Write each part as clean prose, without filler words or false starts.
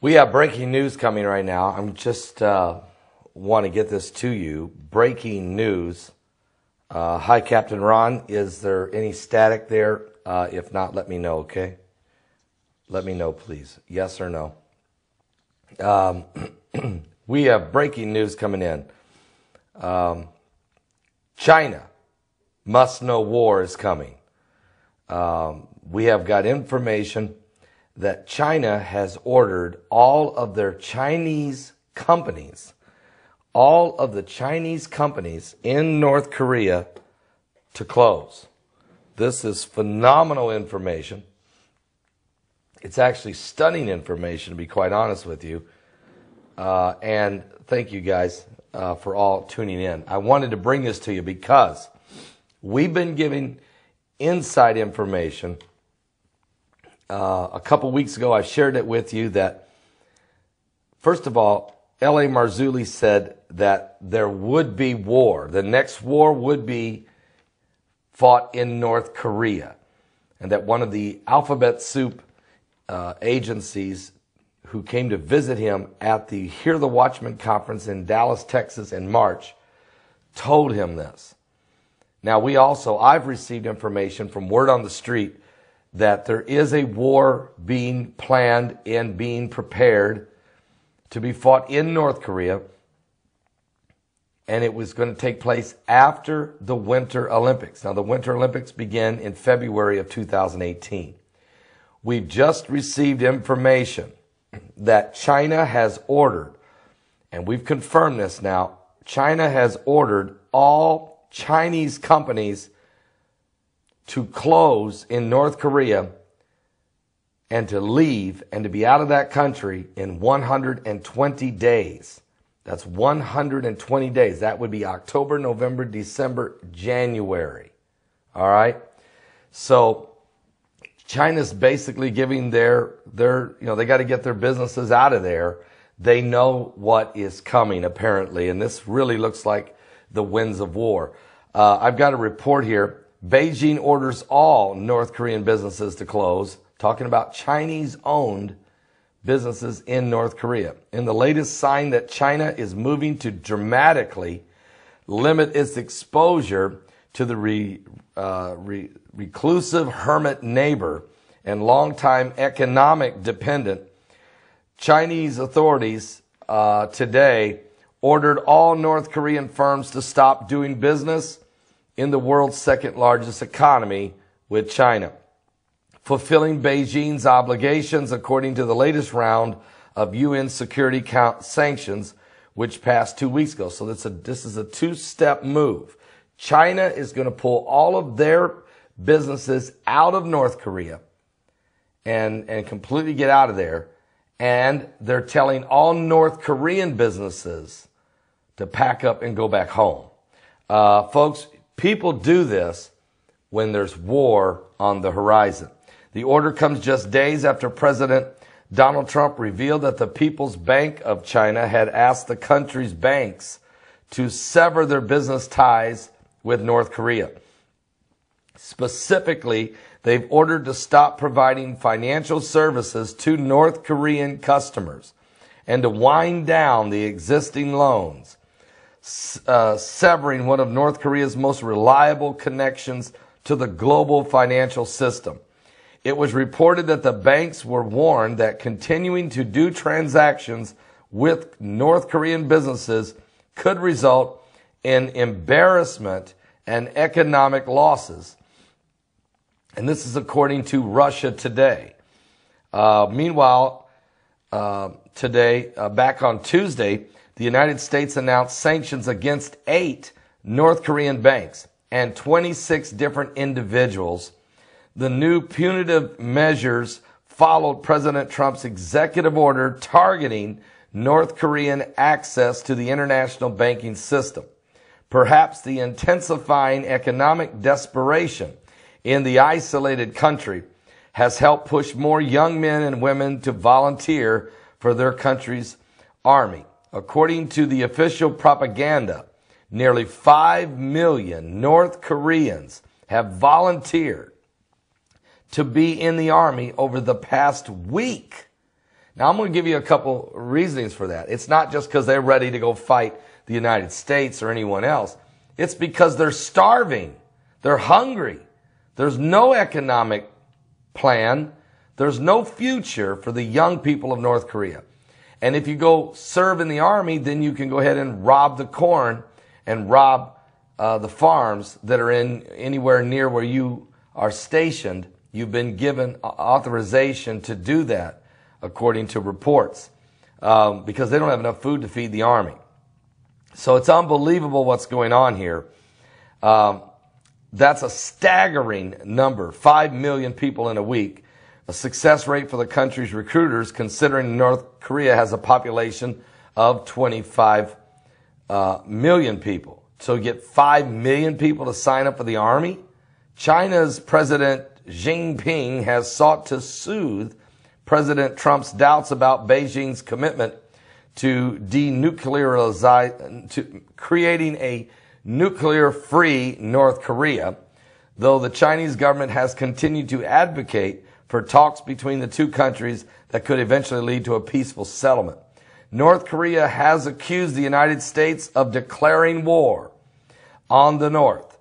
We have breaking news coming right now. I'm just want to get this to you. Breaking news. Hi, Captain Ron. Is there any static there? If not, let me know, okay? Let me know, please. Yes or no? We have breaking news coming in. China must know war is coming. We have got information that China has ordered all of their Chinese companies, all of the Chinese companies in North Korea to close. This is phenomenal information. It's actually stunning information, to be quite honest with you. And thank you guys for all tuning in. I wanted to bring this to you because we've been giving inside information. A couple weeks ago, I shared it with you that, first of all, L.A. Marzulli said that there would be war. The next war would be fought in North Korea. And that one of the alphabet soup agencies who came to visit him at the Hear the Watchman conference in Dallas, Texas in March told him this. Now, I've received information from word on the street that there is a war being planned and being prepared to be fought in North Korea, and it was going to take place after the Winter Olympics. Now, the Winter Olympics begin in February of 2018. We've just received information that China has ordered, and we've confirmed this now, China has ordered all Chinese companies to close in North Korea and to leave and to be out of that country in 120 days. That's 120 days. That would be October, November, December, January. All right? So China's basically giving their they got to get their businesses out of there. They know what is coming, apparently, and this really looks like the winds of war. I've got a report here. Beijing orders all North Korean businesses to close, talking about Chinese-owned businesses in North Korea. In the latest sign that China is moving to dramatically limit its exposure to the reclusive hermit neighbor and longtime economic dependent, Chinese authorities today ordered all North Korean firms to stop doing business in the world's second largest economy with China, fulfilling Beijing's obligations according to the latest round of UN security sanctions, which passed 2 weeks ago. So this is a two-step move. China is going to pull all of their businesses out of North Korea and completely get out of there. And they're telling all North Korean businesses to pack up and go back home. Folks, people do this when there's war on the horizon. The order comes just days after President Donald Trump revealed that the People's Bank of China had asked the country's banks to sever their business ties with North Korea. Specifically, they've ordered to stop providing financial services to North Korean customers and to wind down the existing loans, severing one of North Korea's most reliable connections to the global financial system. It was reported that the banks were warned that continuing to do transactions with North Korean businesses could result in embarrassment and economic losses. And this is according to Russia Today. Meanwhile, today, back on Tuesday, the United States announced sanctions against 8 North Korean banks and 26 different individuals. The new punitive measures followed President Trump's executive order targeting North Korean access to the international banking system. Perhaps the intensifying economic desperation in the isolated country has helped push more young men and women to volunteer for their country's army. According to the official propaganda, nearly 5 million North Koreans have volunteered to be in the army over the past week. Now, I'm going to give you a couple reasonings for that. It's not just because they're ready to go fight the United States or anyone else. It's because they're starving. They're hungry. There's no economic plan. There's no future for the young people of North Korea. And if you go serve in the army, then you can go ahead and rob the corn and rob the farms that are in anywhere near where you are stationed. You've been given authorization to do that, according to reports, because they don't have enough food to feed the army. So it's unbelievable what's going on here. That's a staggering number, 5 million people in a week. A success rate for the country's recruiters, considering North Korea has a population of 25 million people. So you get 5 million people to sign up for the army. China's President Xi Jinping has sought to soothe President Trump's doubts about Beijing's commitment to to creating a nuclear-free North Korea, though the Chinese government has continued to advocate for talks between the two countries that could eventually lead to a peaceful settlement. North Korea has accused the United States of declaring war on the North,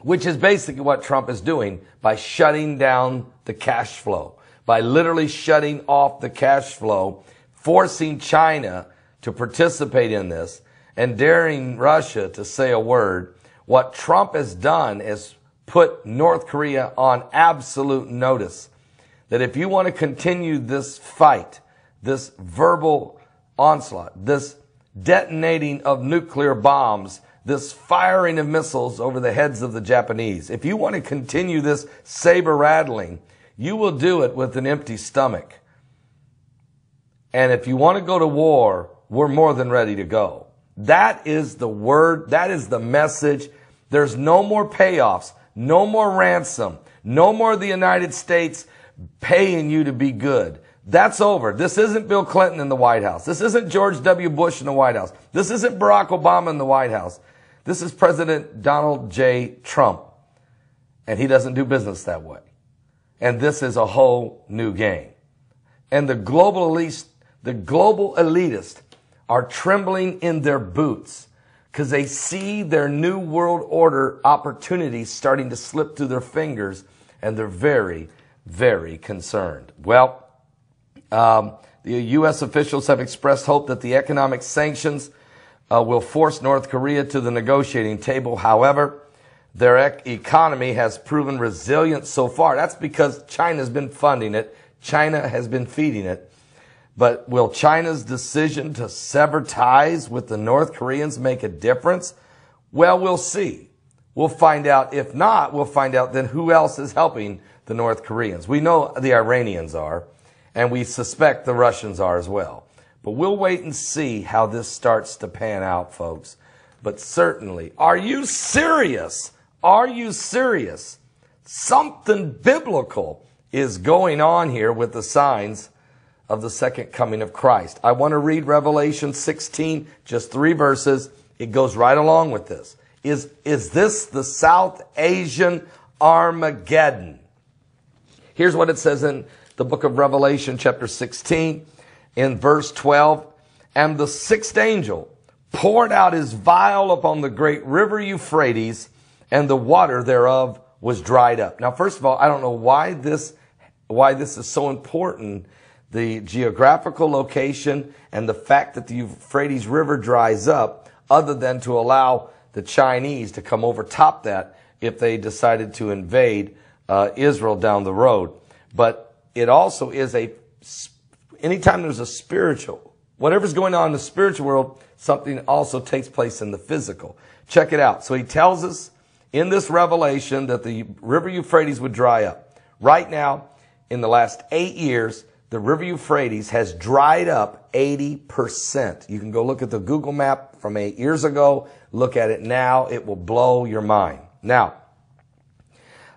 which is basically what Trump is doing by shutting down the cash flow, by literally shutting off the cash flow, forcing China to participate in this, and daring Russia to say a word. What Trump has done is put North Korea on absolute notice that if you want to continue this fight, this verbal onslaught, this detonating of nuclear bombs, this firing of missiles over the heads of the Japanese, if you want to continue this saber rattling, you will do it with an empty stomach. And if you want to go to war, we're more than ready to go. That is the word. That is the message. There's no more payoffs, no more ransom, no more of the United States paying you to be good. That's over. This isn't Bill Clinton in the White House. This isn't George W. Bush in the White House. This isn't Barack Obama in the White House. This is President Donald J. Trump. And he doesn't do business that way. And this is a whole new game. And the global elitists are trembling in their boots because they see their new world order opportunities starting to slip through their fingers, and they're very, very concerned. Well, the U.S. officials have expressed hope that the economic sanctions will force North Korea to the negotiating table. However, their economy has proven resilient so far. That's because China's been funding it. China has been feeding it. But will China's decision to sever ties with the North Koreans make a difference? Well, we'll see. We'll find out. If not, we'll find out then who else is helping the North Koreans. We know the Iranians are, and we suspect the Russians are as well. But we'll wait and see how this starts to pan out, folks. But certainly, are you serious? Are you serious? Something biblical is going on here with the signs of the second coming of Christ. I want to read Revelation 16, just 3 verses. It goes right along with this. Is this the South Asian Armageddon? Here's what it says in the book of Revelation, chapter 16, in verse 12. And the sixth angel poured out his vial upon the great river Euphrates, and the water thereof was dried up. Now, first of all, I don't know why this is so important, the geographical location and the fact that the Euphrates River dries up, other than to allow the Chinese to come over top that if they decided to invade Israel down the road. But it also is anytime there's a spiritual, whatever's going on in the spiritual world, something also takes place in the physical. Check it out. So he tells us in this revelation that the river Euphrates would dry up. Right now, in the last 8 years, the river Euphrates has dried up 80%. You can go look at the Google map from 8 years ago. Look at it now. It will blow your mind. Now,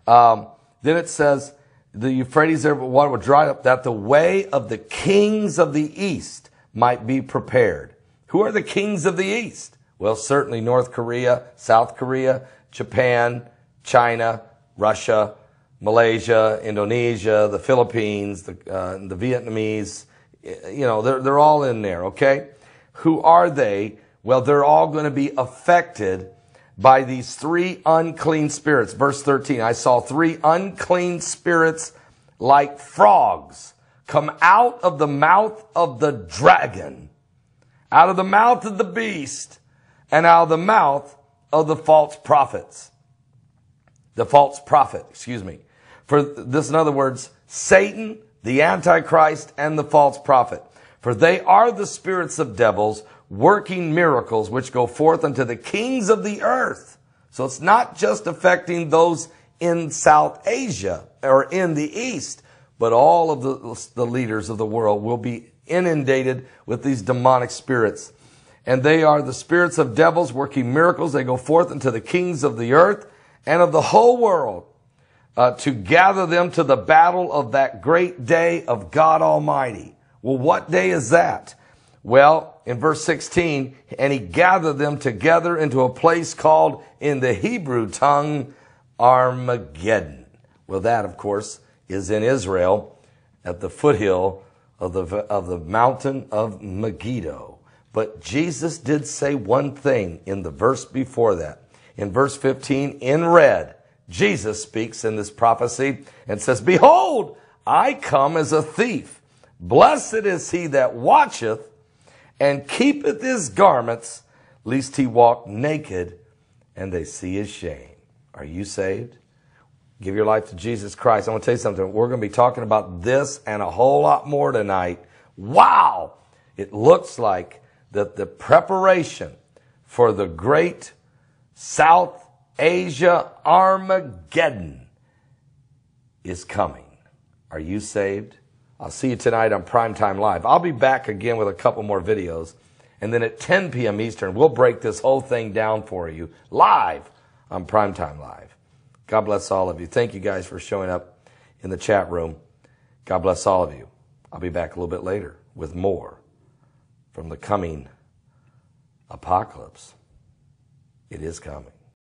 then it says, the Euphrates water will dry up, that the way of the kings of the east might be prepared. Who are the kings of the east? Well, certainly North Korea, South Korea, Japan, China, Russia, Malaysia, Indonesia, the Philippines, the Vietnamese, They're all in there, okay? Who are they? Well, they're all going to be affected by these three unclean spirits. Verse 13, I saw three unclean spirits like frogs come out of the mouth of the dragon, out of the mouth of the beast, and out of the mouth of the false prophets. The false prophet, For this, in other words, Satan, the Antichrist, and the false prophet. For they are the spirits of devils working miracles which go forth unto the kings of the earth. So it's not just affecting those in South Asia or in the East, but all of the leaders of the world will be inundated with these demonic spirits. And they are the spirits of devils working miracles. They go forth unto the kings of the earth and of the whole world to gather them to the battle of that great day of God Almighty. Well, what day is that? Well, in verse 16, and he gathered them together into a place called in the Hebrew tongue Armageddon. Well, that, of course, is in Israel at the foothill of the mountain of Megiddo. But Jesus did say one thing in the verse before that. In verse 15, in red, Jesus speaks in this prophecy and says, Behold, I come as a thief. Blessed is he that watcheth and keepeth his garments, lest he walk naked and they see his shame. Are you saved? Give your life to Jesus Christ. I want to tell you something. We're going to be talking about this and a whole lot more tonight. Wow! It looks like that the preparation for the great South Asia Armageddon is coming. Are you saved? I'll see you tonight on Primetime Live. I'll be back again with a couple more videos. And then at 10 p.m. Eastern, we'll break this whole thing down for you live on Primetime Live. God bless all of you. Thank you guys for showing up in the chat room. God bless all of you. I'll be back a little bit later with more from the coming apocalypse. It is coming.